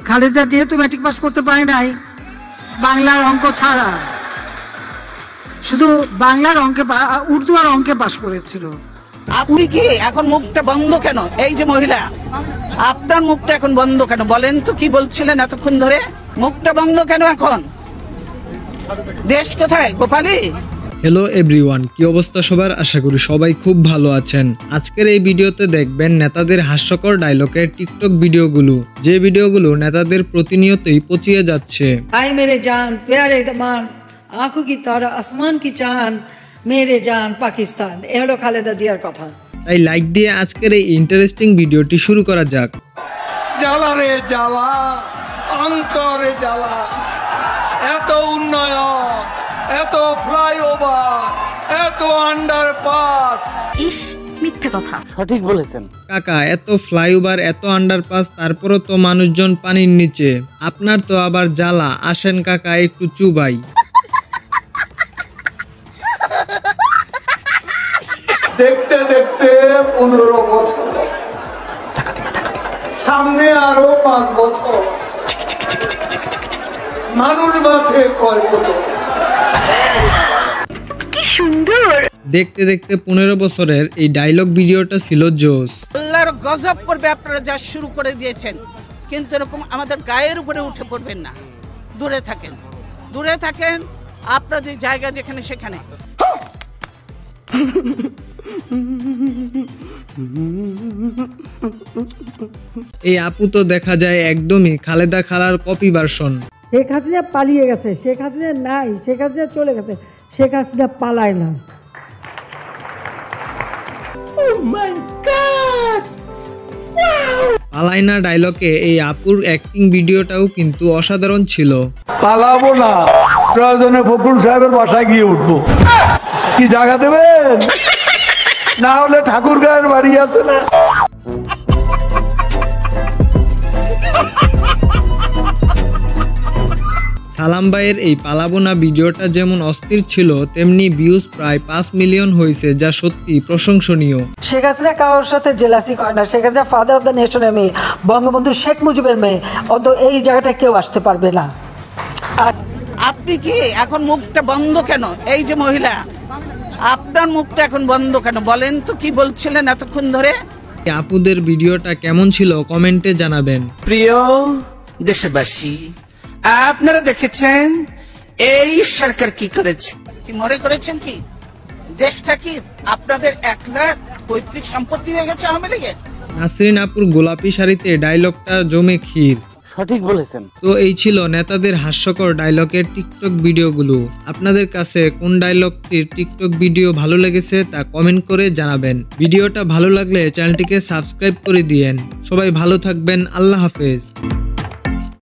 খালেদা যেহেতু matric pass করতে পারে নাই, বাংলার অঙ্ক ছাড়া শুধু বাংলার অঙ্কে, উর্দু আর অঙ্কে পাস করেছিল। আপনি কি এখন মুখটা বন্ধ কেন? এই যে মহিলা, আপনার মুখটা এখন বন্ধ কেন? বলেন তো, কি বলছিলেন এতক্ষণ ধরে? মুখটা বন্ধ কেন এখন? দেশ কোথায় গোপালী? হ্যালো এভরিওয়ান, কি অবস্থা সবার? আশা করি সবাই খুব ভালো আছেন। আজকের এই ভিডিওতে দেখবেন নেতাদের হাস্যকর ডায়লগের টিকটক ভিডিওগুলো, যে ভিডিওগুলো নেতাদের প্রতিনিয়তই পচিয়ে যাচ্ছে। আই মেরে জান প্যারে মান আঁখো কি তারা আসমান কি চান মেরে জান পাকিস্তান, এ হলো খালেদা জিয়ার কথা। তাই লাইক দিয়ে আজকের এই ইন্টারেস্টিং ভিডিওটি শুরু করা যাক। জ্বালা রে জ্বালা, অন্তরে জ্বালা, এত উন্নয়ন, এত ফ্লাইওভার, এত আন্ডারপাস। ইস, মিথ্যে কথা। সঠিক বলেছেন কাকা, এত ফ্লাইওভার, এত আন্ডারপাস, তারপরও তো মানুষজন পানির নিচে। আপনার তো আবার জ্বালা। আসেন কাকা, একটু চুবাই। দেখতে দেখতে 15 বছর, সামনে আরো 5 বছর, মানুষ বাঁচে কয় বছর? দেখতে দেখতে 15 বছরের এই ডায়লগ ভিডিওটা ছিল জোস। আল্লাহর গজব পড়বে আপনারা যা শুরু করে দিয়েছেন, কিন্তু এরকম আমাদের গায়ের উপরে উঠে পড়বেন না। দূরে থাকেন, দূরে থাকেন, আপনাদের জায়গা যেখানে সেখানে। এই আপু তো দেখা যায় একদমই খালেদা খালার কপি ভার্সন। শেখ হাসিনা পালিয়ে গেছে, শেখ হাসিনা নাই, শেখ হাসিনা চলে গেছে, শেখ হাসিনা পালায় না। পালাইনা ডায়লগে এই আপুর অ্যাক্টিং ভিডিওটাও কিন্তু অসাধারণ ছিল। পালাবো না, প্রয়োজনে ফখরুল সাহেবের বাসায় গিয়ে উঠবো। কি জায়গা দেবেন? না হলে ঠাকুর গায়ের বাড়ি আছে না। সালাম ভাইয়ের এই পালাবোনা ভিডিওটা যেমন অস্থির ছিল, তেমনি ভিউজ প্রায় 5 মিলিয়ন হয়েছে, যা সত্যি প্রশংসনীয়। শেখ হাসিনা কারোর সাথে জেলাসি করে না। Sheikh Hasina father of the নেশনের মেয়ে, বঙ্গবন্ধু শেখ মুজিবের মেয়ে। অন্তত এই জায়গাটা কেউ আসতে পারবে না। আপনি কি এখন মুখটা বন্ধ কেন? এই যে মহিলা, আপনার মুখটা এখন বন্ধ কেন? বলেন তো, কি বলছিলেন এতক্ষণ ধরে? আপুদের ভিডিওটা কেমন ছিল কমেন্টে জানাবেন। প্রিয় দেশবাসী, আপনারা দেখেছেন এই সরকার কি করেছে? কি মনে করেছেন কি দেশটা কি আপনাদের 1 লাখ পৈতৃক সম্পত্তি হয়ে গেছে আওয়ামী লীগের? নাসরিন আপুর গোলাপি শাড়িতে ডায়লগটা জমে ক্ষীর। সঠিক বলেছেন। তো এই ছিল নেতাদের হাস্যকর ডায়লগের টিকটক ভিডিওগুলো। আপনাদের কাছে কোন ডায়লগটির টিকটক ভিডিও ভালো লেগেছে তা কমেন্ট করে জানাবেন। ভিডিওটা ভালো লাগলে চ্যানেলটিকে সাবস্ক্রাইব করে দিয়েন। সবাই ভালো থাকবেন। আল্লাহ হাফেজ।